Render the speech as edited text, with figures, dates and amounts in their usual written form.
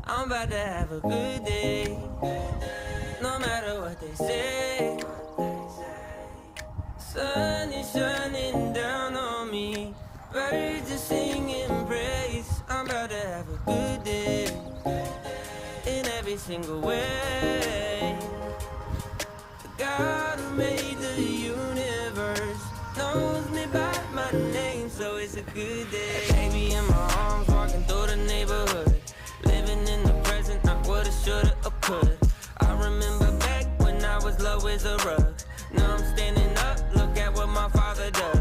I'm about to have a good day, no matter what they say. Sun is shining down on me, birds are singing praise. I'm about to have a good day, in every single way. The God who made the universe knows me by my name, so it's a good day. Baby in my arms, walking through the neighborhood, living in the present, not what I shoulda or could. I remember back when I was low as a rug. Now I'm standing up, look at what my father does.